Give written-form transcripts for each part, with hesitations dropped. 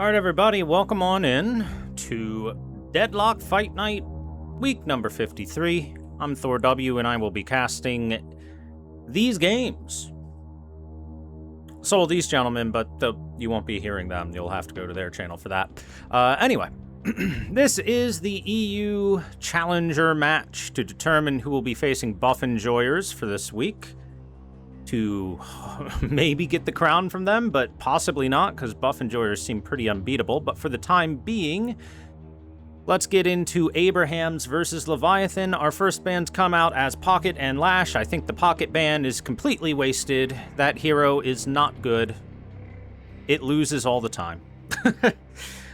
Alright everybody, welcome on in to Deadlock Fight Night, week number 53. I'm Thor W, and I will be casting these games. So will these gentlemen, but you won't be hearing them. You'll have to go to their channel for that. Anyway, this is the EU Challenger match to determine who will be facing Buff Enjoyers for this week. To maybe get the crown from them, but possibly not, because Buff Enjoyers seem pretty unbeatable. But for the time being, let's get into Abrahams versus Leviathan. Our first bands come out as Pocket and Lash. I think the Pocket ban is completely wasted. That hero is not good. It loses all the time.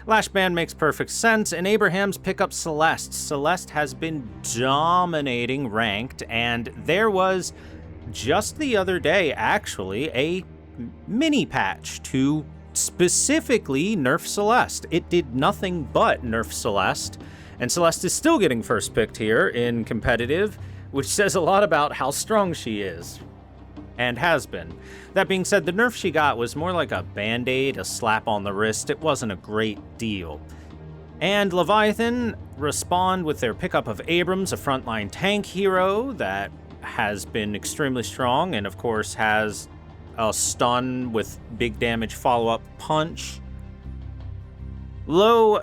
Lash ban makes perfect sense, and Abrahams pick up Celeste. Celeste has been dominating ranked, and there was just the other day, actually, a mini patch to specifically nerf Celeste. It did nothing but nerf Celeste, and Celeste is still getting first picked here in competitive, which says a lot about how strong she is, and has been. That being said, the nerf she got was more like a band-aid, a slap on the wrist. It wasn't a great deal. And Leviathan respond with their pickup of Abrams, a frontline tank hero that has been extremely strong, and of course has a stun with big damage follow-up punch. Low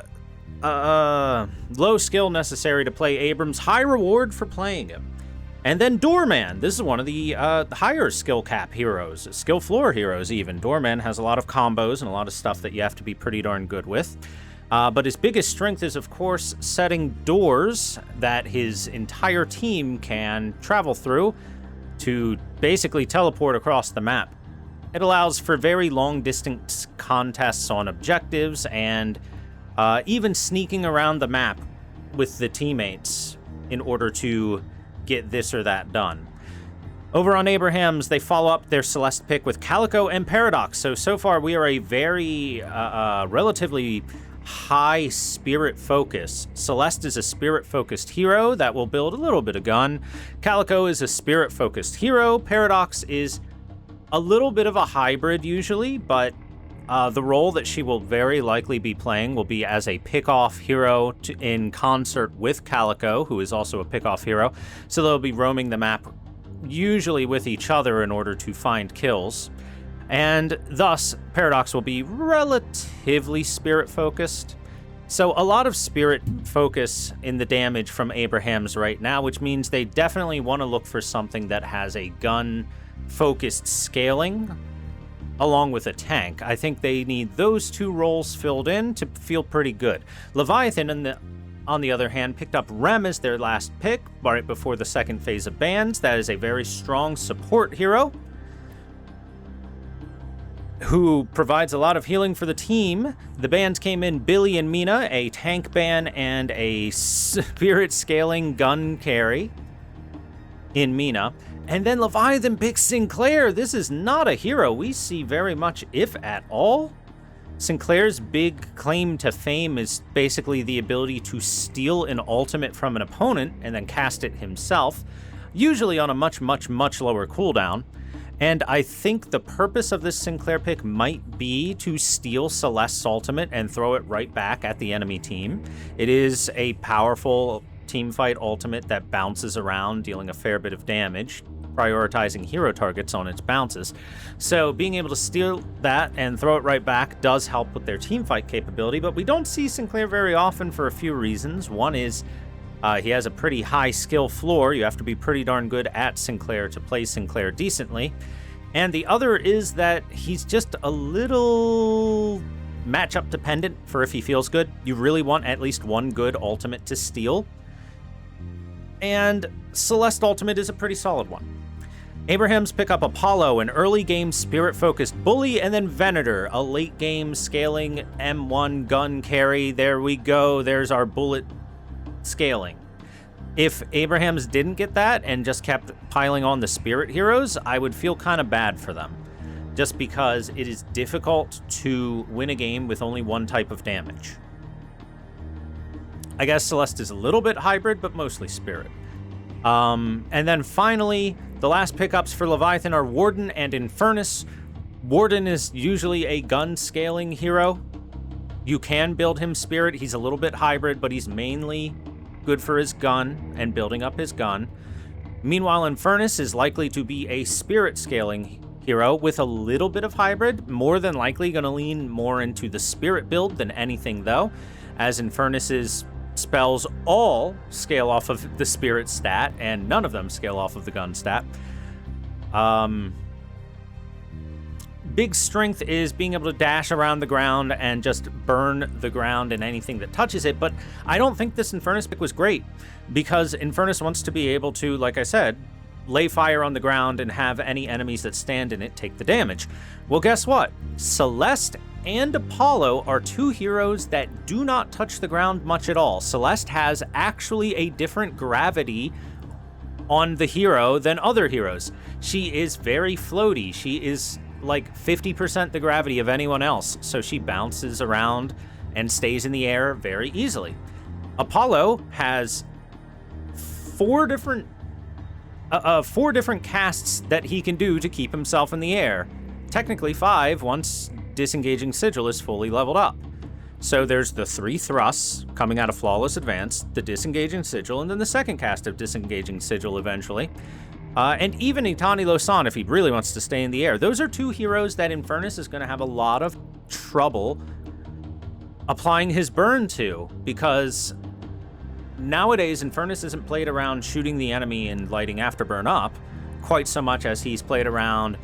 skill necessary to play Abrams, high reward for playing him. And then Doorman, this is one of the higher skill cap heroes, skill floor heroes even. Doorman has a lot of combos and a lot of stuff that you have to be pretty darn good with. But his biggest strength is, of course, setting doors that his entire team can travel through to basically teleport across the map. It allows for very long-distance contests on objectives and even sneaking around the map with the teammates in order to get this or that done. Over on Abrahams, they follow up their Celeste pick with Calico and Paradox. So far, we are a very relatively high spirit focus. Celeste is a spirit focused hero that will build a little bit of gun. Calico is a spirit focused hero. Paradox is a little bit of a hybrid usually, but the role that she will very likely be playing will be as a pick-off hero in concert with Calico, who is also a pick-off hero. So they'll be roaming the map usually with each other in order to find kills. And thus, Paradox will be relatively spirit-focused. So a lot of spirit focus in the damage from Abrahams right now, which means they definitely want to look for something that has a gun-focused scaling, along with a tank. I think they need those two roles filled in to feel pretty good. Leviathan, on the other hand, picked up Rem as their last pick right before the second phase of bans. That is a very strong support hero who provides a lot of healing for the team. The bans came in Billy and Mina, a tank ban and a spirit scaling gun carry in Mina. And then Leviathan picks Sinclair. This is not a hero we see very much, if at all. Sinclair's big claim to fame is basically the ability to steal an ultimate from an opponent and then cast it himself, usually on a much lower cooldown. And I think the purpose of this Sinclair pick might be to steal Celeste's ultimate and throw it right back at the enemy team. It is a powerful teamfight ultimate that bounces around, dealing a fair bit of damage, prioritizing hero targets on its bounces. So being able to steal that and throw it right back does help with their teamfight capability, but we don't see Sinclair very often for a few reasons. One is he has a pretty high skill floor. You have to be pretty darn good at Sinclair to play Sinclair decently. And the other is that he's just a little matchup dependent for if he feels good. You really want at least one good ultimate to steal. And Celeste ultimate is a pretty solid one. Abrahams pick up Apollo, an early game spirit-focused bully, and then Venator, a late game scaling M1 gun carry. There we go. There's our bullet scaling. If Abrahams didn't get that and just kept piling on the spirit heroes, I would feel kind of bad for them, just because it is difficult to win a game with only one type of damage. I guess Celeste is a little bit hybrid, but mostly spirit. And then finally, the last pickups for Leviathan are Warden and Infernus. Warden is usually a gun scaling hero, You can build him Spirit. He's a little bit hybrid, but he's mainly good for his gun and building up his gun. Meanwhile, Infernus is likely to be a Spirit scaling hero with a little bit of hybrid, more than likely going to lean more into the Spirit build than anything, though, as Infernus's spells all scale off of the Spirit stat, and none of them scale off of the gun stat. Big strength is being able to dash around the ground and just burn the ground and anything that touches it, but I don't think this Infernus pick was great, because Infernus wants to be able to, like I said, lay fire on the ground and have any enemies that stand in it take the damage. Well, guess what? Celeste and Apollo are two heroes that do not touch the ground much at all. Celeste has actually a different gravity on the hero than other heroes. She is very floaty. She is like 50% the gravity of anyone else, so she bounces around and stays in the air very easily. Apollo has four different casts that he can do to keep himself in the air. Technically 5 once Disengaging Sigil is fully leveled up. So there's the 3 thrusts coming out of Flawless Advance, the Disengaging Sigil, and then the second cast of Disengaging Sigil eventually. And even Itani Losan, if he really wants to stay in the air. Those are two heroes that Infernus is going to have a lot of trouble applying his burn to, because nowadays Infernus isn't played around shooting the enemy and lighting Afterburn up quite so much as he's played around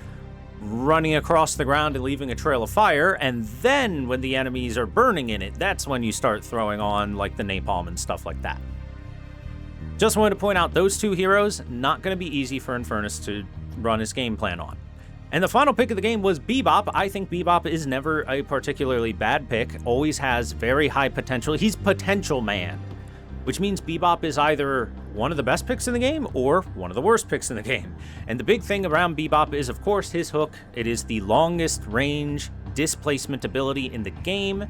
running across the ground and leaving a trail of fire, and then when the enemies are burning in it, that's when you start throwing on like the napalm and stuff like that. Just wanted to point out those two heroes, not going to be easy for Infernus to run his game plan on. And the final pick of the game was Bebop. I think Bebop is never a particularly bad pick, always has very high potential. He's potential man, which means Bebop is either one of the best picks in the game or one of the worst picks in the game. And the big thing around Bebop is, of course, his hook. It is the longest range displacement ability in the game.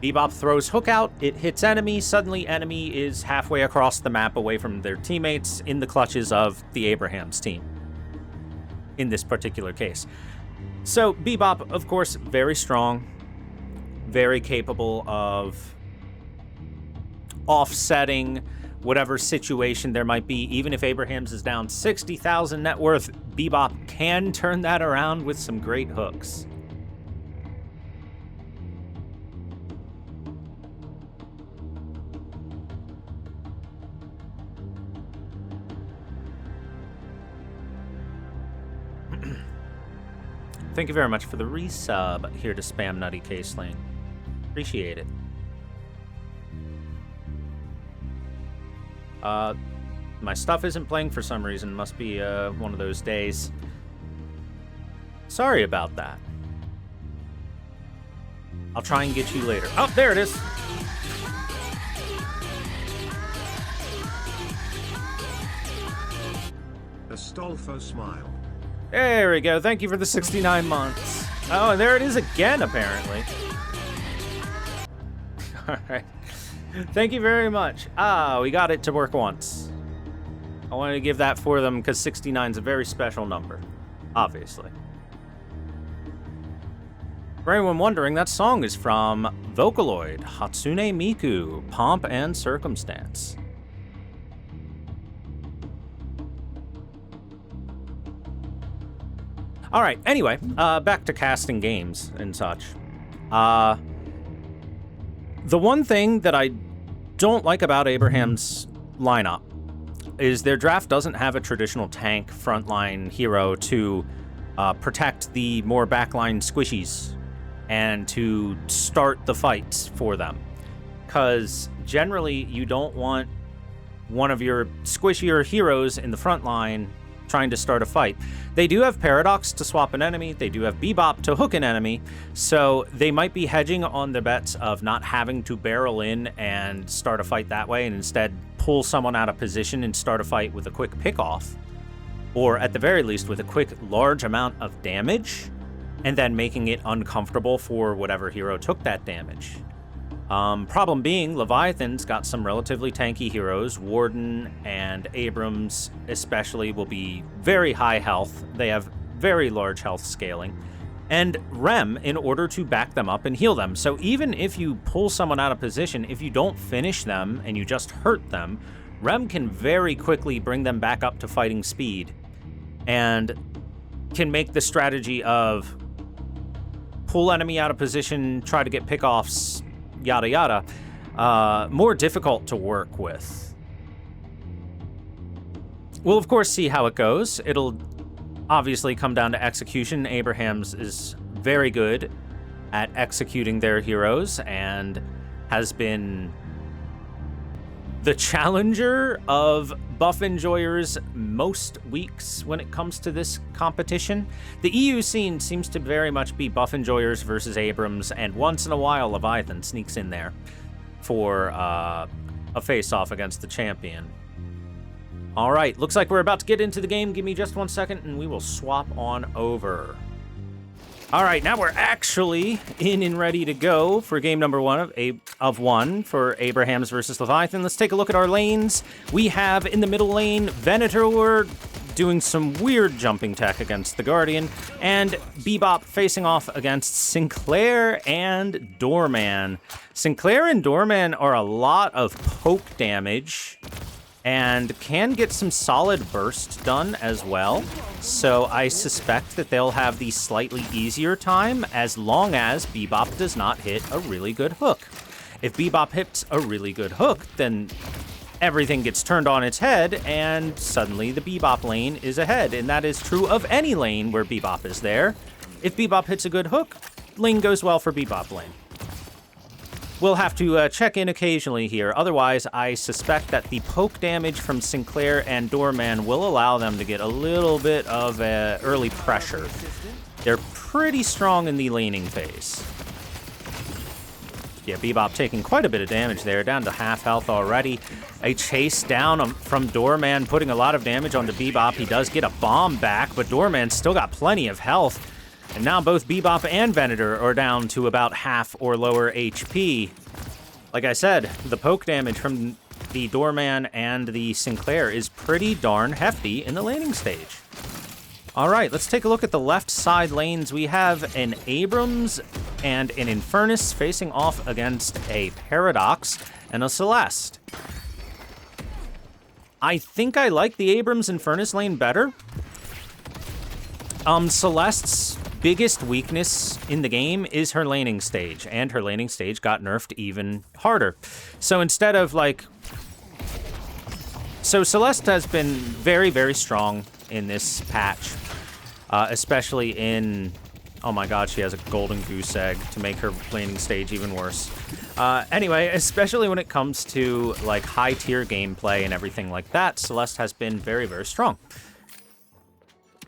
Bebop throws hook out, it hits enemy, suddenly enemy is halfway across the map away from their teammates in the clutches of the Abrahams team, in this particular case. So Bebop, of course, very strong, very capable of offsetting whatever situation there might be. Even if Abrahams is down 60,000 net worth, Bebop can turn that around with some great hooks. Thank you very much for the resub here to Spam Nutty Caseling. Appreciate it. My stuff isn't playing for some reason. Must be one of those days. Sorry about that. I'll try and get you later. Oh, there it is. Astolfo smile. There we go. Thank you for the 69 months. Oh, and there it is again, apparently. All right. Thank you very much. We got it to work once. I wanted to give that for them because 69 is a very special number, obviously. For anyone wondering, that song is from Vocaloid, Hatsune Miku, Pomp and Circumstance. All right, anyway, back to casting games and such. The one thing that I don't like about Abraham's lineup is their draft doesn't have a traditional tank frontline hero to protect the more backline squishies and to start the fights for them. Because generally, you don't want one of your squishier heroes in the front line trying to start a fight. They do have Paradox to swap an enemy, they do have Bebop to hook an enemy, so they might be hedging on the bets of not having to barrel in and start a fight that way, and instead pull someone out of position and start a fight with a quick pick-off, or at the very least with a quick large amount of damage, and then making it uncomfortable for whatever hero took that damage. Problem being, Leviathan's got some relatively tanky heroes. Warden and Abrams especially will be very high health. They have very large health scaling. and Rem in order to back them up and heal them. So even if you pull someone out of position, if you don't finish them and you just hurt them, Rem can very quickly bring them back up to fighting speed and can make the strategy of pull enemy out of position, try to get pickoffs, yada yada, more difficult to work with. We'll of course see how it goes. It'll obviously come down to execution. Abrahams is very good at executing their heroes and has been the challenger of buff enjoyers most weeks when it comes to this competition. The EU scene seems to very much be buff enjoyers versus Abrams, and once in a while Leviathan sneaks in there for a face-off against the champion. All right, looks like we're about to get into the game. Give me just 1 second and we will swap on over. All right, now we're actually in and ready to go for game number one of one for Abrahams versus Leviathan. Let's take a look at our lanes. We have in the middle lane, Venator doing some weird jumping tech against the Guardian, and Bebop facing off against Sinclair and Doorman. Sinclair and Doorman are a lot of poke damage and can get some solid burst done as well. So I suspect that they'll have the slightly easier time as long as Bebop does not hit a really good hook. If Bebop hits a really good hook, then everything gets turned on its head and suddenly the Bebop lane is ahead. And that is true of any lane where Bebop is there. If Bebop hits a good hook, lane goes well for Bebop lane. We'll have to check in occasionally here. Otherwise, I suspect that the poke damage from Sinclair and Doorman will allow them to get a little bit of early pressure. They're pretty strong in the laning phase. Yeah, Bebop taking quite a bit of damage there, down to half health already. A chase down from Doorman, putting a lot of damage onto Bebop. He does get a bomb back, but Doorman's still got plenty of health. And now both Bebop and Venator are down to about half or lower HP. Like I said, the poke damage from the Doorman and the Sinclair is pretty darn hefty in the laning stage. All right, let's take a look at the left side lanes. We have an Abrams and an Infernus facing off against a Paradox and a Celeste. I think I like the Abrams Infernus lane better. Celeste's biggest weakness in the game is her laning stage, and her laning stage got nerfed even harder. So instead of So Celeste has been very, very strong in this patch, especially in... Oh my god, she has a golden goose egg to make her laning stage even worse. Anyway, especially when it comes to high tier gameplay and everything like that, Celeste has been very, very strong.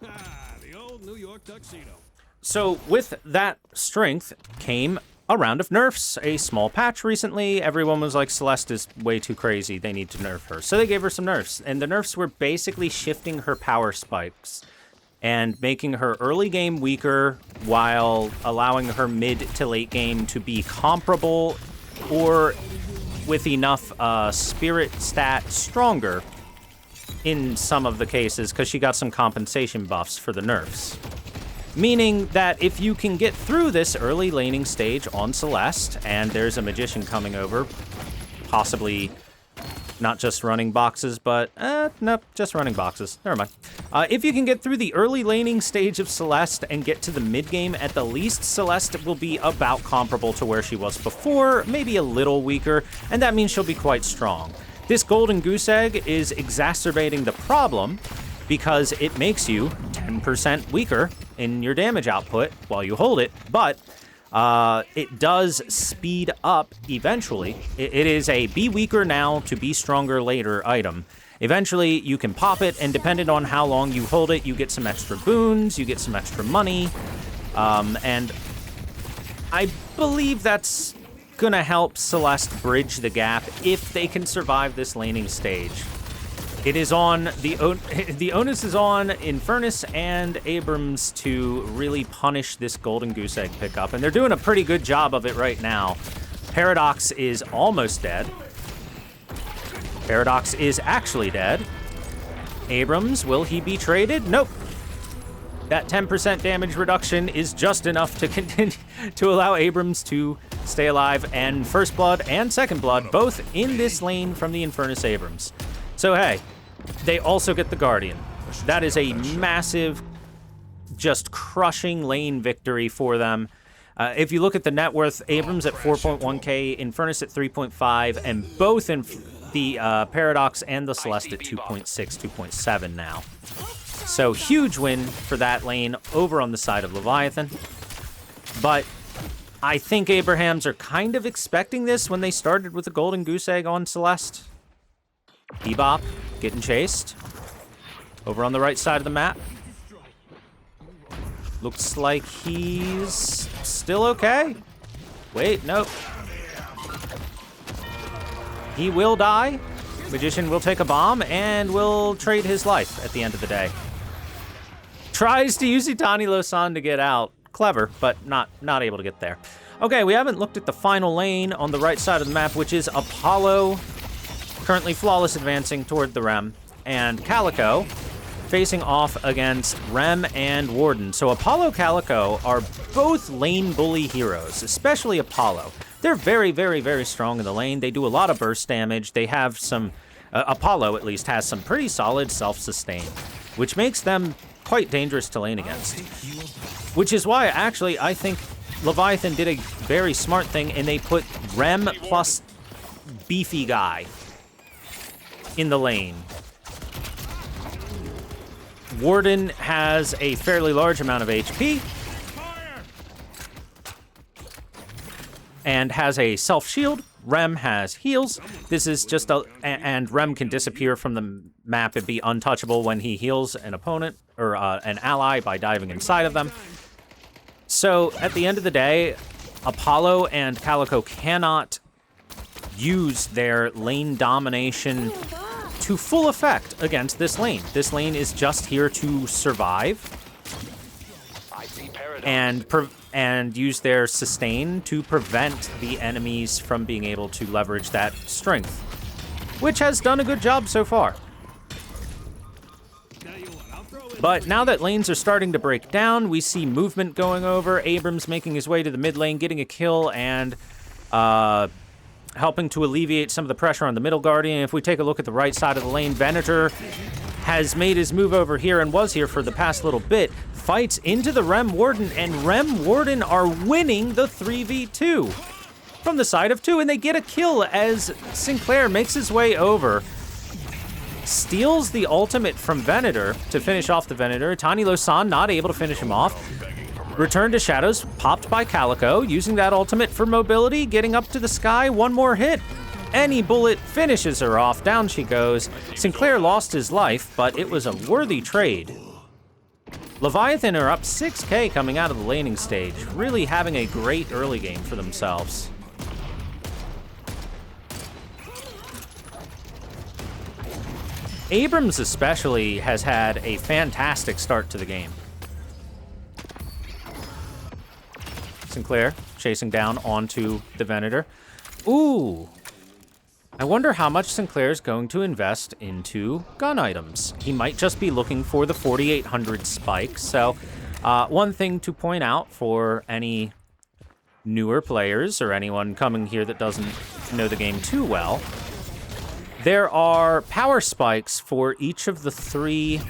The old New York tuxedo. So with that strength came a round of nerfs, a small patch recently. Everyone was like, Celeste is way too crazy, they need to nerf her. So they gave her some nerfs, and the nerfs were basically shifting her power spikes and making her early game weaker while allowing her mid to late game to be comparable or with enough spirit stat stronger in some of the cases, because she got some compensation buffs for the nerfs. Meaning that if you can get through this early laning stage on Celeste, and there's a Magician coming over, possibly not just running boxes, but, nope, just running boxes. Never mind. If you can get through the early laning stage of Celeste and get to the mid-game, at the least, Celeste will be about comparable to where she was before, maybe a little weaker, and that means she'll be quite strong. This golden goose egg is exacerbating the problem because it makes you 10% weaker in your damage output while you hold it, but it does speed up eventually. It is a be weaker now to be stronger later item. Eventually, you can pop it, and depending on how long you hold it, you get some extra boons, you get some extra money, and I believe that's gonna help Celeste bridge the gap if they can survive this laning stage. It is on the onus is on Infernus and Abrams to really punish this golden goose egg pickup, and they're doing a pretty good job of it right now. Paradox is almost dead. Paradox is actually dead. Abrams, will he be traded? Nope. That 10% damage reduction is just enough to continue to allow Abrams to stay alive, and First Blood and Second Blood both in this lane from the Infernus Abrams. So hey, they also get the Guardian. That is a massive, just crushing lane victory for them. If you look at the net worth, Abrams at 4.1k, Infernus at 3.5, and both in the Paradox and the Celeste at 2.6, 2.7 now. So huge win for that lane over on the side of Leviathan. But I think Abrahams are kind of expecting this when they started with the Golden Goose Egg on Celeste. Bebop getting chased. Over on the right side of the map. Looks like he's still okay. Wait, nope. He will die. Magician will take a bomb and will trade his life at the end of the day. Tries to use Itani Losan to get out. Clever, but not able to get there. Okay, we haven't looked at the final lane on the right side of the map, which is Apollo, currently flawless advancing toward the Rem, and Calico facing off against Rem and Warden. So Apollo, Calico are both lane bully heroes, especially Apollo. They're very, very, very strong in the lane. They do a lot of burst damage. They have some, Apollo at least has some pretty solid self-sustain, which makes them quite dangerous to lane against. Which is why, actually, I think Leviathan did a very smart thing, and they put Rem plus beefy guy in the lane. Warden has a fairly large amount of HP and has a self-shield. Rem has heals. This is just and Rem can disappear from the map and be untouchable when he heals an opponent or an ally by diving inside of them. So at the end of the day, Apollo and Calico cannot use their lane domination to full effect against this lane. This lane is just here to survive and use their sustain to prevent the enemies from being able to leverage that strength, which has done a good job so far. But now that lanes are starting to break down, we see movement going over. Abrams making his way to the mid lane, getting a kill, and helping to alleviate some of the pressure on the middle Guardian. If we take a look at the right side of the lane, Venator has made his move over here and was here for the past little bit. Fights into the Rem Warden, and Rem Warden are winning the 3v2 from the side of 2, and they get a kill as Sinclair makes his way over. Steals the ultimate from Venator to finish off the Venator. Tani Losan not able to finish him off. Return to Shadows, popped by Calico, using that ultimate for mobility, getting up to the sky, one more hit. Any bullet finishes her off, down she goes. Sinclair lost his life, but it was a worthy trade. Leviathan are up 6k coming out of the laning stage, really having a great early game for themselves. Abrams especially has had a fantastic start to the game. Sinclair chasing down onto the Venator. Ooh. I wonder how much Sinclair's going to invest into gun items. He might just be looking for the 4800 spike. So one thing to point out for any newer players or anyone coming here that doesn't know the game too well, there are power spikes for each of the 3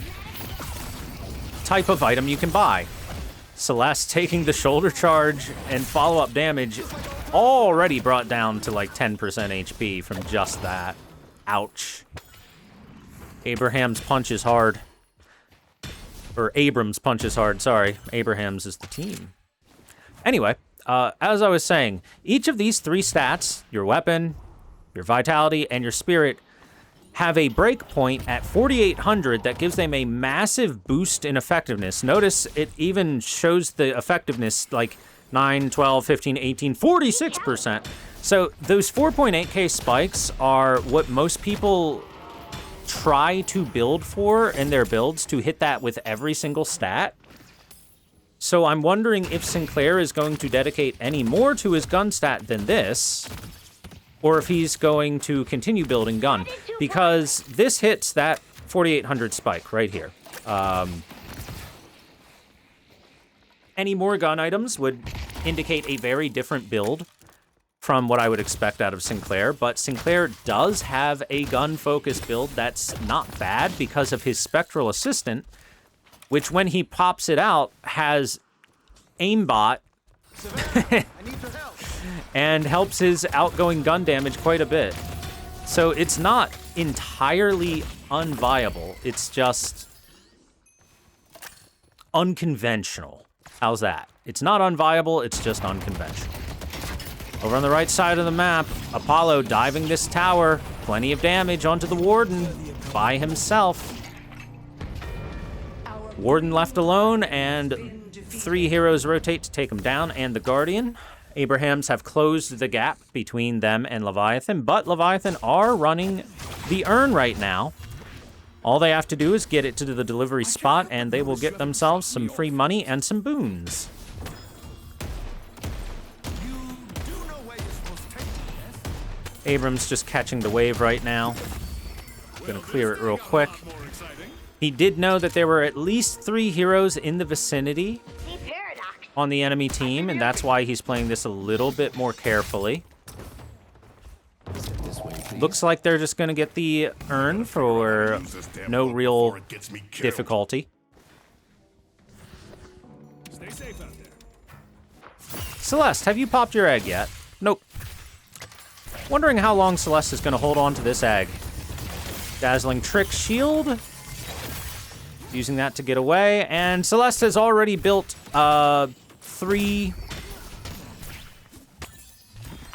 type of item you can buy. Celeste taking the shoulder charge and follow-up damage already brought down to like 10% HP from just that. Ouch. Abrams punches hard. Or Abrams punches hard, sorry. Abrahams is the team. Anyway, as I was saying, each of these 3 stats, your weapon, your vitality, and your spirit, have a breakpoint at 4,800 that gives them a massive boost in effectiveness. Notice it even shows the effectiveness like 9, 12, 15, 18, 46%. So those 4.8k spikes are what most people try to build for in their builds, to hit that with every single stat. So I'm wondering if Sinclair is going to dedicate any more to his gun stat than this, or if he's going to continue building gun, because this hits that 4,800 spike right here. any more gun items would indicate a very different build from what I would expect out of Sinclair, but Sinclair does have a gun-focused build that's not bad because of his Spectral Assistant, which when he pops it out has aimbot and helps his outgoing gun damage quite a bit. So it's not entirely unviable, it's just unconventional. How's that? It's not unviable, it's just unconventional. Over on the right side of the map, Apollo diving this tower. Plenty of damage onto the Warden by himself. Warden left alone, and 3 heroes rotate to take him down, and the Guardian. Abrahams have closed the gap between them and Leviathan, but Leviathan are running the urn right now. All they have to do is get it to the delivery spot, and they will get themselves some free money and some boons. Abrams just catching the wave right now. Gonna clear it real quick. He did know that there were at least 3 heroes in the vicinity on the enemy team, and that's why he's playing this a little bit more carefully. Looks like they're just gonna get the urn for no real difficulty. Stay safe out there. Celeste, have you popped your egg yet? Nope. Wondering how long Celeste is going to hold on to this egg. Dazzling Trick Shield. Using that to get away. And Celeste has already built 3...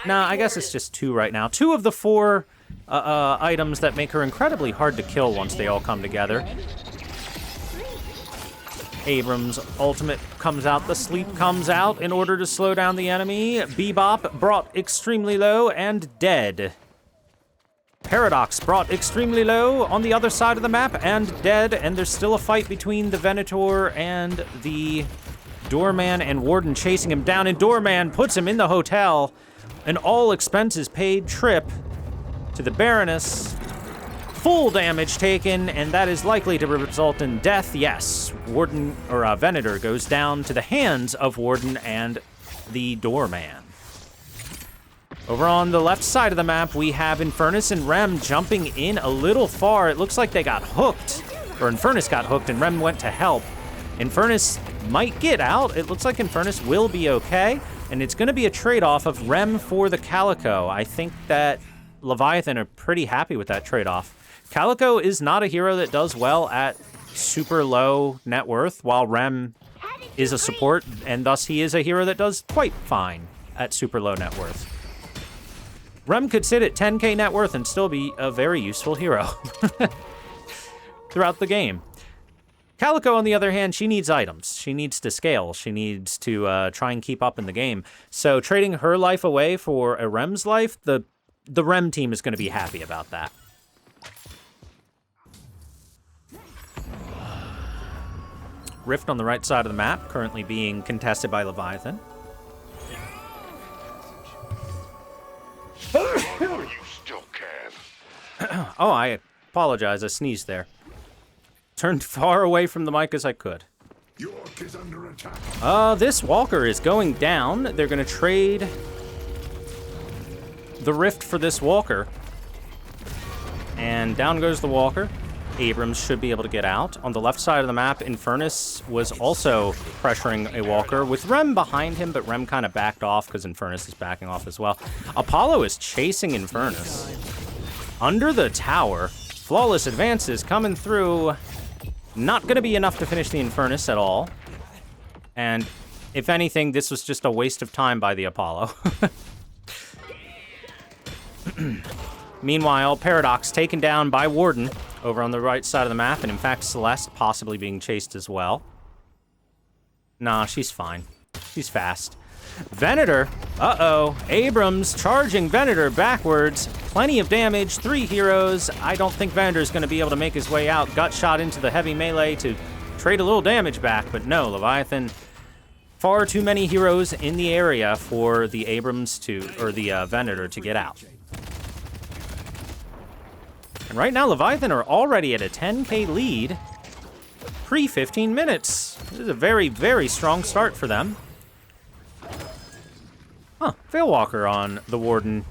Nah, I guess it's just 2 right now. 2 of the 4 items that make her incredibly hard to kill once they all come together. Abrams' ultimate comes out, the sleep comes out in order to slow down the enemy. Bebop brought extremely low and dead. Paradox brought extremely low on the other side of the map and dead, and there's still a fight between the Venator and the Doorman, and Warden chasing him down, and Doorman puts him in the hotel. An all expenses paid trip to the Baroness. Full damage taken, and that is likely to result in death. Yes, Warden, or Venator goes down to the hands of Warden and the Doorman. Over on the left side of the map, we have Infernus and Rem jumping in a little far. It looks like they got hooked, or Infernus got hooked, and Rem went to help. Infernus might get out. It looks like Infernus will be okay, and it's going to be a trade-off of Rem for the Calico. I think that Leviathan are pretty happy with that trade-off. Calico is not a hero that does well at super low net worth, while Rem is a support, and thus he is a hero that does quite fine at super low net worth. Rem could sit at 10k net worth and still be a very useful hero throughout the game. Calico, on the other hand, she needs items. She needs to scale. She needs to try and keep up in the game. So trading her life away for a Rem's life, the Rem team is going to be happy about that. Rift on the right side of the map, currently being contested by Leviathan. You still can. Oh, I apologize. I sneezed there. Turned far away from the mic as I could. York is under attack. This Walker is going down. They're going to trade the Rift for this Walker. And down goes the Walker. Abrams should be able to get out. On the left side of the map, Infernus was also pressuring a Walker with Rem behind him, but Rem kind of backed off because Infernus is backing off as well. Apollo is chasing Infernus. Under the tower, flawless advances coming through. Not going to be enough to finish the Infernus at all. And if anything, this was just a waste of time by the Apollo. Meanwhile, Paradox taken down by Warden over on the right side of the map, and in fact, Celeste possibly being chased as well. Nah, she's fine. She's fast. Venator, Abrams charging Venator backwards. Plenty of damage, 3 heroes. I don't think Venator's going to be able to make his way out. Gut shot into the heavy melee to trade a little damage back, but no, Leviathan, far too many heroes in the area for the Abrams to, or the Venator to get out. And right now, Leviathan are already at a 10k lead, pre-15 minutes. This is a very, very strong start for them. Huh, Veilwalker on the Warden.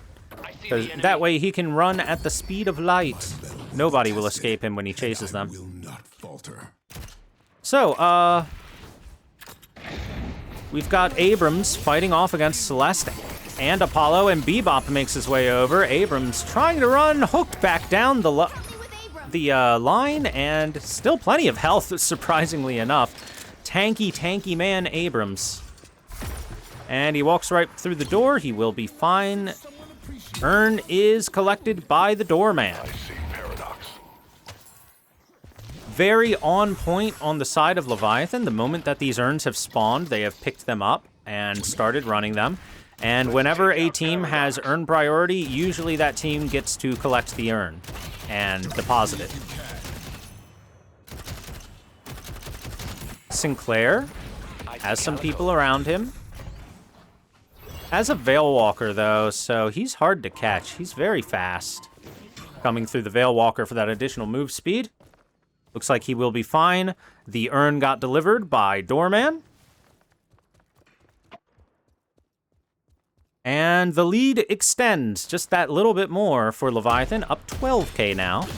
Because that way he can run at the speed of light. Nobody will escape him when he chases them. Will not falter. So, we've got Abrams fighting off against Celeste and Apollo, and Bebop makes his way over. Abrams trying to run, hooked back down the line, and still plenty of health, surprisingly enough. Tanky man Abrams. And he walks right through the door. He will be fine. Urn is collected by the doorman. Very on point on the side of Leviathan. The moment that these urns have spawned, they have picked them up and started running them. And whenever a team has urn priority, usually that team gets to collect the urn and deposit it. Sinclair has some people around him. Has a Veilwalker, though, so he's hard to catch. He's very fast. Coming through the Veilwalker for that additional move speed. Looks like he will be fine. The urn got delivered by Doorman. And the lead extends just that little bit more for Leviathan, up 12k now.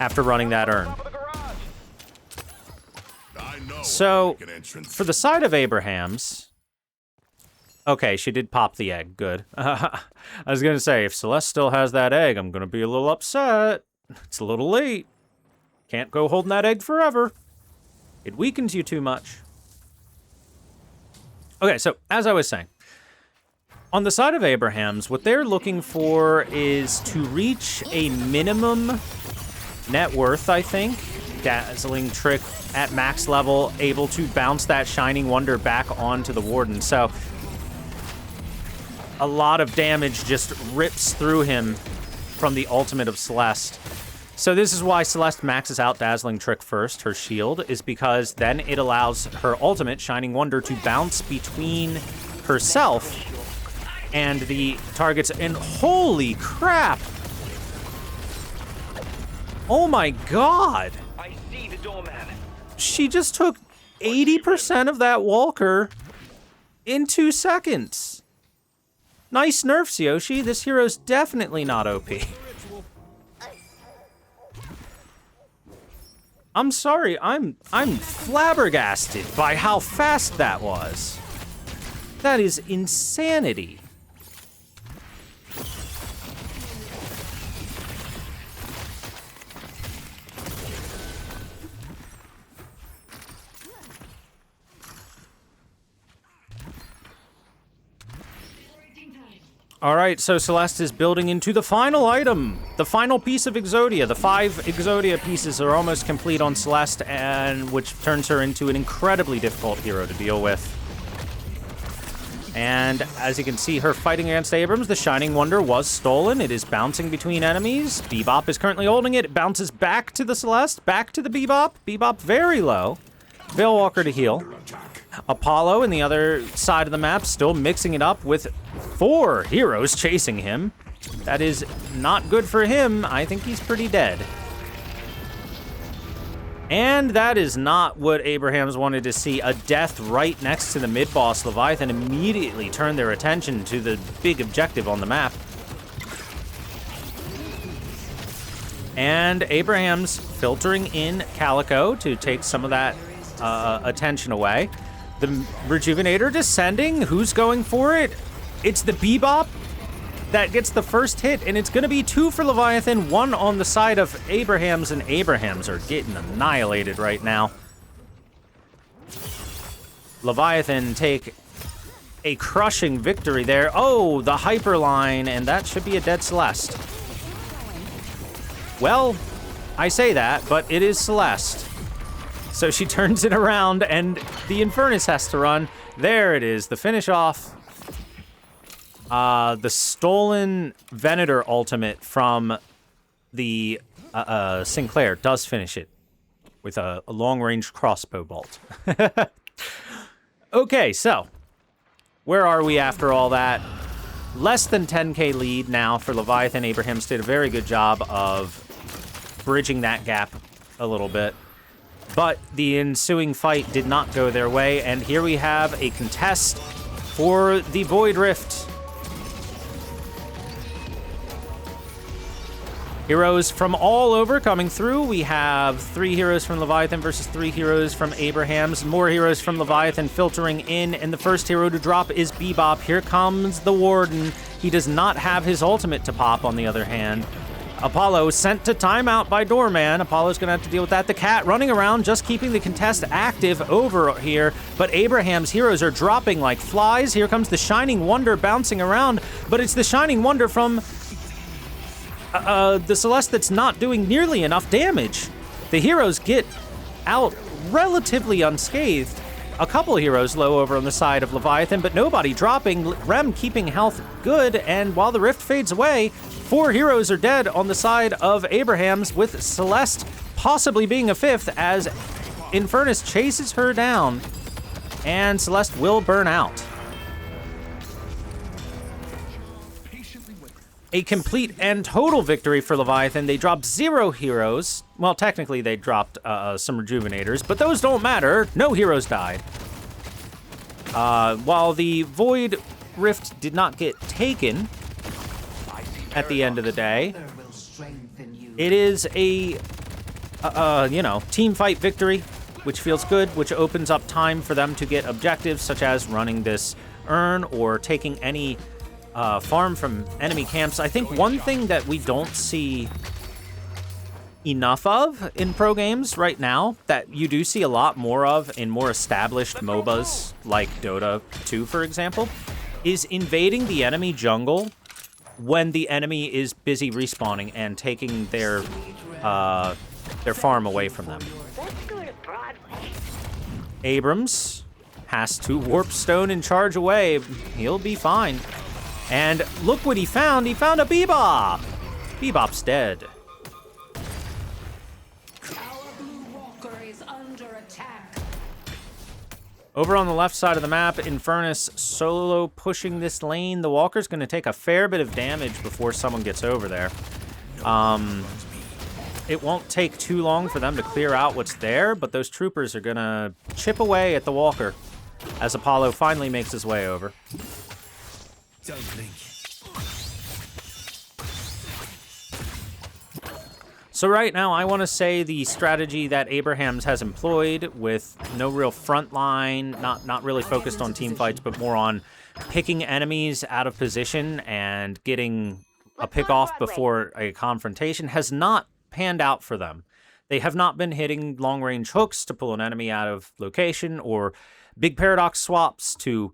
After running that urn. So, for the side of Abraham's... Okay, she did pop the egg. Good. I was going to say, if Celeste still has that egg, I'm going to be a little upset. It's a little late. Can't go holding that egg forever. It weakens you too much. Okay, so, as I was saying, on the side of Abraham's, what they're looking for is to reach a minimum net worth, I think. Dazzling Trick at max level, able to bounce that Shining Wonder back onto the Warden. So, a lot of damage just rips through him from the ultimate of Celeste. So this is why Celeste maxes out Dazzling Trick first, her shield, is because then it allows her ultimate, Shining Wonder, to bounce between herself and the targets. And holy crap! Oh my god! I see the doorman. She just took 80% of that Walker in 2 seconds. Nice nerfs, Yoshi. This hero's definitely not OP. I'm sorry, I'm flabbergasted by how fast that was. That is insanity. All right, so Celeste is building into the final item, the final piece of Exodia. The 5 Exodia pieces are almost complete on Celeste, and which turns her into an incredibly difficult hero to deal with. And as you can see, her fighting against Abrams, the Shining Wonder was stolen. It is bouncing between enemies. Bebop is currently holding it. It bounces back to the Celeste, back to the Bebop. Bebop very low. Veilwalker to heal. Apollo in the other side of the map, still mixing it up with 4 heroes chasing him. That is not good for him. I think he's pretty dead. And that is not what Abrahams wanted to see. A death right next to the mid-boss. Leviathan immediately turned their attention to the big objective on the map. And Abrahams filtering in Calico to take some of that attention away. The Rejuvenator descending. Who's going for it? It's the Bebop that gets the first hit, and it's going to be 2 for Leviathan, 1 on the side of Abrahams, and Abrahams are getting annihilated right now. Leviathan take a crushing victory there. Oh, the Hyperline, and that should be a dead Celeste. Well, I say that, but it is Celeste. So she turns it around, and the Infernus has to run. There it is, the finish off. The stolen Venator ultimate from the Sinclair does finish it with a long-range crossbow bolt. Okay, so where are we after all that? Less than 10k lead now for Leviathan. Abrahams did a very good job of bridging that gap a little bit. but the ensuing fight did not go their way, and here we have a contest for the Void Rift. Heroes from all over coming through. We have 3 heroes from Leviathan versus 3 heroes from Abrahams. More heroes from Leviathan filtering in, and the first hero to drop is Bebop. Here comes the Warden. He does not have his ultimate to pop, on the other hand. Apollo sent to timeout by Doorman. Apollo's going to have to deal with that. The cat running around, just keeping the contest active over here. But Abraham's heroes are dropping like flies. Here comes the Shining Wonder bouncing around. But it's the Shining Wonder from the Celeste that's not doing nearly enough damage. The heroes get out relatively unscathed. A couple heroes low over on the side of Leviathan, but nobody dropping. Rem keeping health good, and while the rift fades away, 4 heroes are dead on the side of Abrahams, with Celeste possibly being a 5th as Infernus chases her down, and Celeste will burn out. A complete and total victory for Leviathan. They dropped 0 heroes. Well, technically they dropped some rejuvenators, but those don't matter. No heroes died. While the Void Rift did not get taken at the end of the day, it is a, team fight victory, which feels good, which opens up time for them to get objectives such as running this urn or taking any farm from enemy camps. I think one thing that we don't see enough of in pro games right now, that you do see a lot more of in more established MOBAs like Dota 2, for example, is invading the enemy jungle when the enemy is busy respawning and taking their farm away from them. Abrams has to warp stone and charge away. He'll be fine. And look what he found. He found a Bebop. Bebop's dead. Over on the left side of the map, Infernus solo pushing this lane. The Walker's going to take a fair bit of damage before someone gets over there. It won't take too long for them to clear out what's there, but those troopers are going to chip away at the Walker as Apollo finally makes his way over. Don't blink. So right now, I want to say the strategy that Abrahams has employed with no real front line, not really focused on team fights, but more on picking enemies out of position and getting a pick off before a confrontation, has not panned out for them. They have not been hitting long-range hooks to pull an enemy out of location, or big paradox swaps to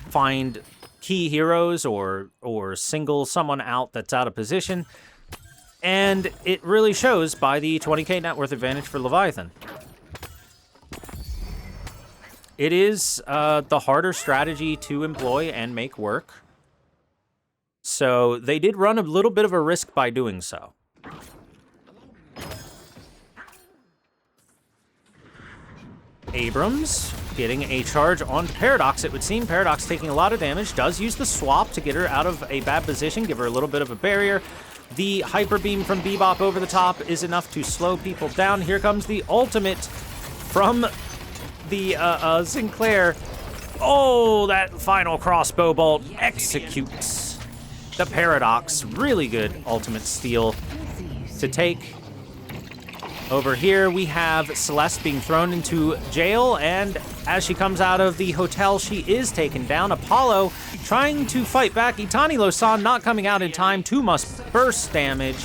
find key heroes or single someone out that's out of position. And it really shows by the 20k net worth advantage for Leviathan. It is the harder strategy to employ and make work. So they did run a little bit of a risk by doing so. Abrams getting a charge on Paradox, it would seem. Paradox taking a lot of damage, does use the swap to get her out of a bad position, give her a little bit of a barrier. The Hyper Beam from Bebop over the top is enough to slow people down. Here comes the ultimate from the Sinclair. Oh, that final crossbow bolt executes the Paradox. Really good ultimate steal to take. Over here, we have Celeste being thrown into jail, and as she comes out of the hotel, she is taken down. Apollo trying to fight back. Itani Losan not coming out in time. 2 must burst damage.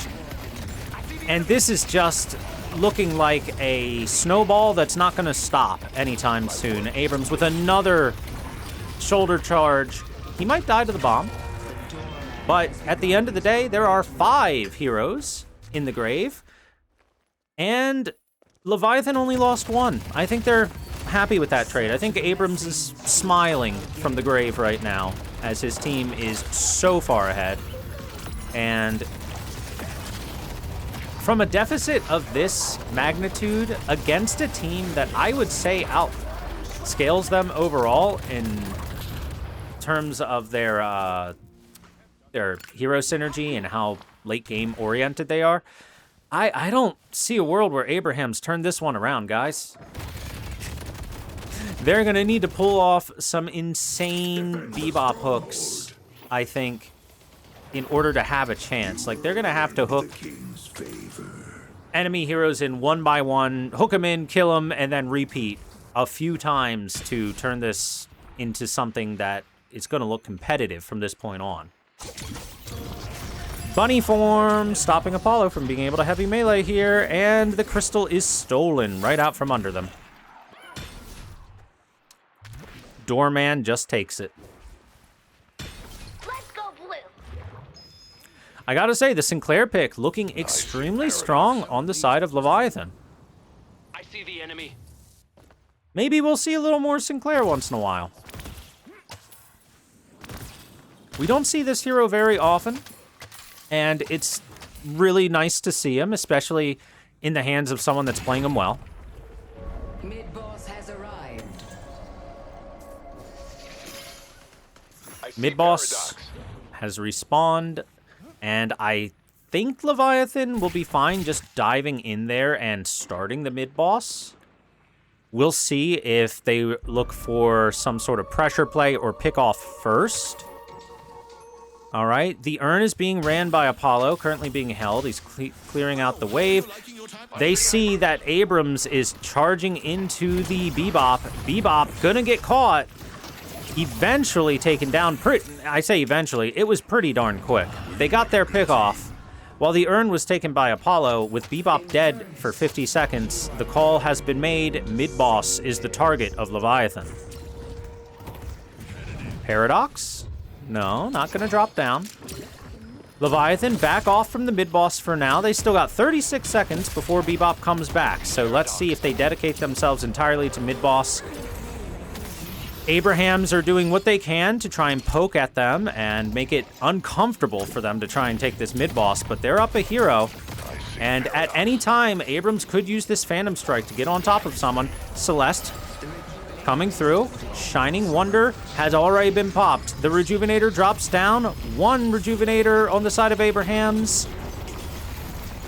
And this is just looking like a snowball that's not going to stop anytime soon. Abrams with another shoulder charge. He might die to the bomb. But at the end of the day, there are 5 heroes in the grave. And Leviathan only lost 1. I think they're happy with that trade. I think Abrams is smiling from the grave right now as his team is so far ahead. And from a deficit of this magnitude against a team that I would say outscales them overall in terms of their hero synergy and how late game oriented they are, I don't see a world where Abraham's turned this one around, guys. They're going to need to pull off some insane bebop hooks, I think, in order to have a chance. Like, they're going to have to hook enemy heroes in one by one, hook them in, kill them, and then repeat a few times to turn this into something that is going to look competitive from this point on. Bunny form, stopping Apollo from being able to heavy melee here, and the crystal is stolen right out from under them. Doorman just takes it. Let's go blue. I gotta say, the Sinclair pick looking extremely strong on the side of Leviathan. I see the enemy. Maybe we'll see a little more Sinclair once in a while. We don't see this hero very often, and it's really nice to see him, especially in the hands of someone that's playing him well. Mid-boss has arrived. Mid-boss has respawned, and I think Leviathan will be fine just diving in there and starting the mid-boss. We'll see if they look for some sort of pressure play or pick off first. All right, the urn is being ran by Apollo, currently being held. He's clearing out the wave. They see that Abrams is charging into the Bebop. Bebop gonna get caught. Eventually taken down. I say eventually, it was pretty darn quick. They got their pick off. While the urn was taken by Apollo, with Bebop dead for 50 seconds, the call has been made. Mid-boss is the target of Leviathan. Paradox? No, not going to drop down. Leviathan back off from the mid-boss for now. They still got 36 seconds before Bebop comes back, so let's see if they dedicate themselves entirely to mid-boss. Abrahams are doing what they can to try and poke at them and make it uncomfortable for them to try and take this mid-boss, but they're up a hero. And at any time, Abrams could use this Phantom Strike to get on top of someone. Celeste coming through. Shining Wonder has already been popped. The Rejuvenator drops down. One Rejuvenator on the side of Abrahams.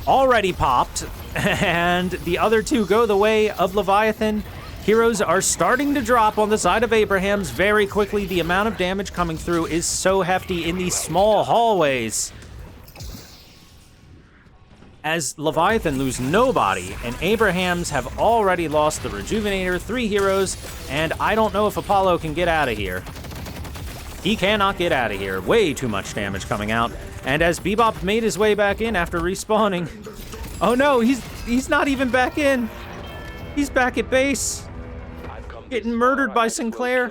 Already popped. And the other two go the way of Leviathan. Heroes are starting to drop on the side of Abrahams very quickly. The amount of damage coming through is so hefty in these small hallways. As Leviathan lose nobody, and Abrahams have already lost the Rejuvenator, 3 heroes, and I don't know if Apollo can get out of here. He cannot get out of here. Way too much damage coming out. And as Bebop made his way back in after respawning... Oh no, he's not even back in. He's back at base. Getting murdered by Sinclair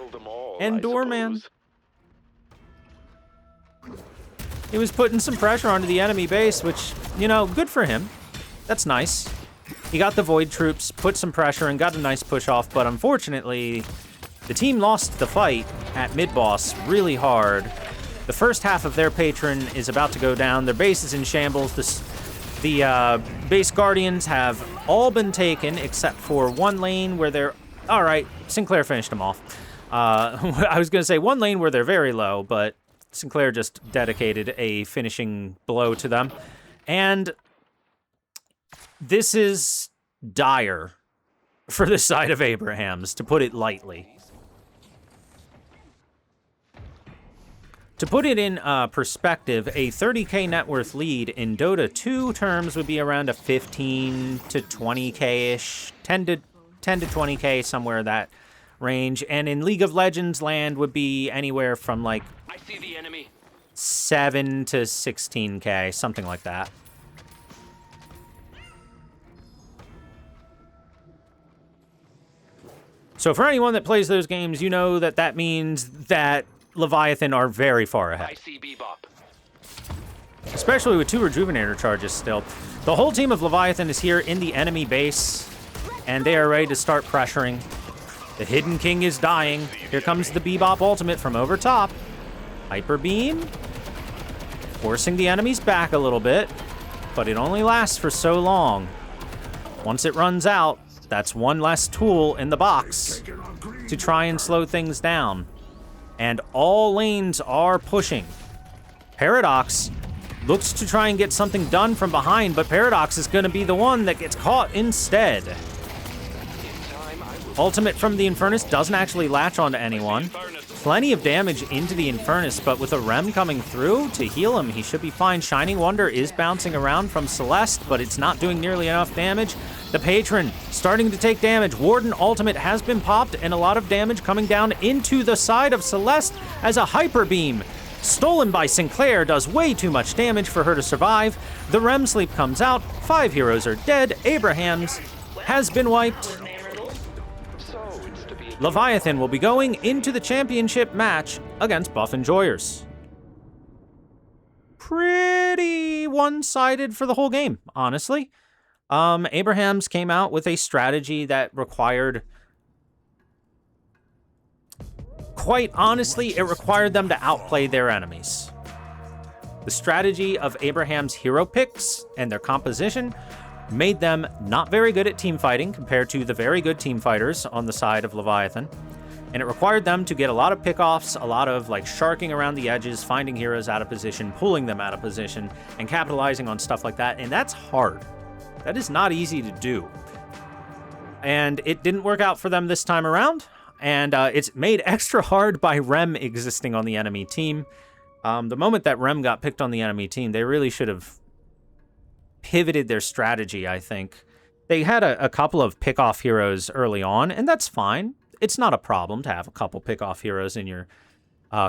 and Doorman. He was putting some pressure onto the enemy base, which, you know, good for him. That's nice. He got the Void Troops, put some pressure, and got a nice push off, but unfortunately, the team lost the fight at mid-boss really hard. The first half of their patron is about to go down. Their base is in shambles. The base guardians have all been taken, except for one lane where they're... All right, Sinclair finished them off. I was going to say one lane where they're very low, but Sinclair just dedicated a finishing blow to them. And this is dire for the side of Abrahams, to put it lightly. To put it in perspective, a 30k net worth lead in Dota 2 terms would be around a 15 to 20k-ish, 10 to 20k, somewhere in that range. And in League of Legends land would be anywhere from like I see the enemy. 7 to 16k, something like that. So for anyone that plays those games, you know that that means that Leviathan are very far ahead. I see Bebop. Especially with 2 Rejuvenator charges still. The whole team of Leviathan is here in the enemy base, and they are ready to start pressuring. The Hidden King is dying. Here comes the Bebop ultimate from over top. Hyper Beam, forcing the enemies back a little bit, but it only lasts for so long. Once it runs out, that's one less tool in the box to try and slow things down. And all lanes are pushing. Paradox looks to try and get something done from behind, but Paradox is going to be the one that gets caught instead. Ultimate from the Infernus doesn't actually latch onto anyone. Plenty of damage into the Infernus, but with a Rem coming through to heal him, he should be fine. Shining Wonder is bouncing around from Celeste, but it's not doing nearly enough damage. The Patron starting to take damage. Warden ultimate has been popped, and a lot of damage coming down into the side of Celeste as a Hyper Beam stolen by Sinclair does way too much damage for her to survive. The Rem Sleep comes out. 5 heroes are dead. Abrahams has been wiped. Leviathan will be going into the championship match against Buff Enjoyers. Pretty one-sided for the whole game, honestly. Abrahams came out with a strategy that required... Quite honestly, it required them to outplay their enemies. The strategy of Abraham's hero picks and their composition made them not very good at team fighting compared to the very good team fighters on the side of Leviathan. And it required them to get a lot of pickoffs, a lot of like sharking around the edges, finding heroes out of position, pulling them out of position, and capitalizing on stuff like that. And that's hard. That is not easy to do. And it didn't work out for them this time around. And it's made extra hard by Rem existing on the enemy team. The moment that Rem got picked on the enemy team, they really should have pivoted their strategy, I think. They had a couple of pick-off heroes early on, and that's fine. It's not a problem to have a couple pick-off heroes in your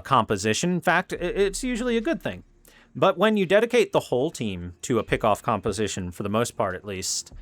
composition. In fact, it's usually a good thing. But when you dedicate the whole team to a pick-off composition, for the most part at least,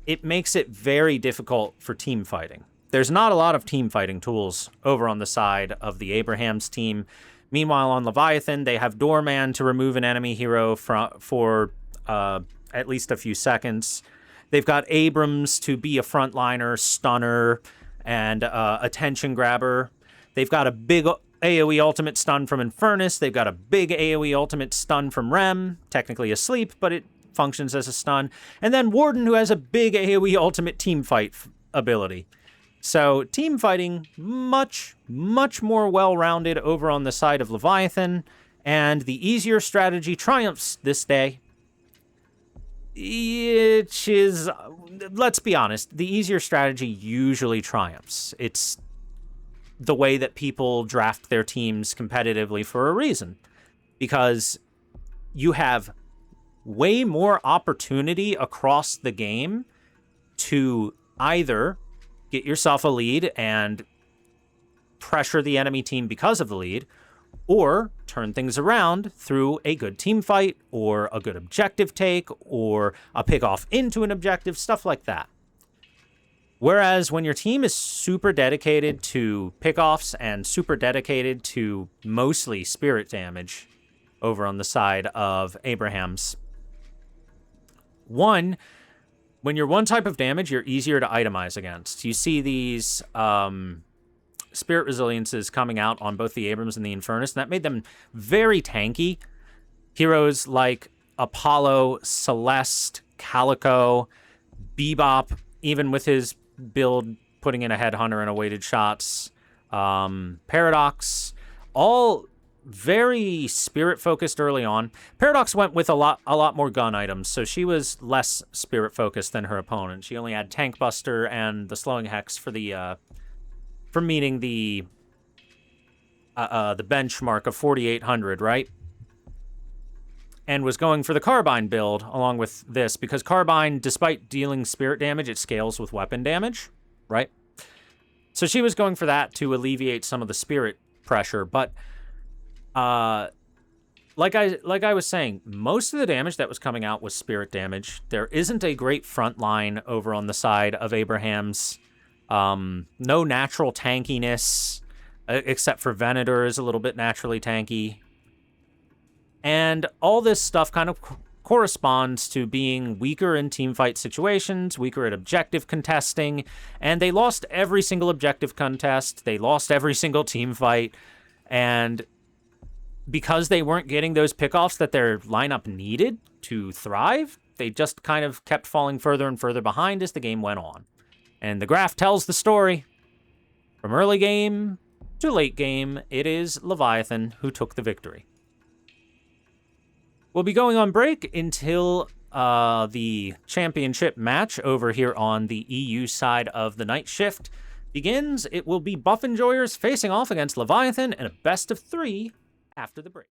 it makes it very difficult for team fighting. There's not a lot of team fighting tools over on the side of the Abrahams team. Meanwhile, on Leviathan, they have Doorman to remove an enemy hero for at least a few seconds. They've got Abrams to be a frontliner, stunner, and attention grabber. They've got a big AoE ultimate stun from Infernus. They've got a big AoE ultimate stun from Rem, technically asleep, but it functions as a stun. And then Warden, who has a big AoE ultimate team fight ability. So team fighting, much, much more well-rounded over on the side of Leviathan, and the easier strategy triumphs this day. Which is, let's be honest, the easier strategy usually triumphs. It's the way that people draft their teams competitively for a reason. Because you have way more opportunity across the game to either get yourself a lead and pressure the enemy team because of the lead, or turn things around through a good team fight, or a good objective take, or a pick off into an objective, stuff like that. Whereas when your team is super dedicated to pickoffs and super dedicated to mostly spirit damage over on the side of Abrahams, when you're one type of damage, you're easier to itemize against. You see these spirit resiliences coming out on both the Abrams and the Infernus, and that made them very tanky. Heroes like Apollo, Celeste, Calico, Bebop, even with his build putting in a headhunter and awaited shots, Paradox, all very spirit focused early on. Paradox went with a lot more gun items, so she was less spirit focused than her opponent. She only had Tank Buster and the Slowing Hex for the for meeting the benchmark of 4,800, right? And was going for the Carbine build along with this, because Carbine, despite dealing spirit damage, it scales with weapon damage, right? So she was going for that to alleviate some of the spirit pressure, but like I was saying, most of the damage that was coming out was spirit damage. There isn't a great front line over on the side of Abrahams. No natural tankiness, except for Venator is a little bit naturally tanky. And all this stuff kind of corresponds to being weaker in teamfight situations, weaker at objective contesting, and they lost every single objective contest. They lost every single team fight, and because they weren't getting those pickoffs that their lineup needed to thrive, they just kind of kept falling further and further behind as the game went on. And the graph tells the story. From early game to late game, it is Leviathan who took the victory. We'll be going on break until the championship match over here on the EU side of the night shift begins. It will be Buff Enjoyers facing off against Leviathan in a best of 3 after the break.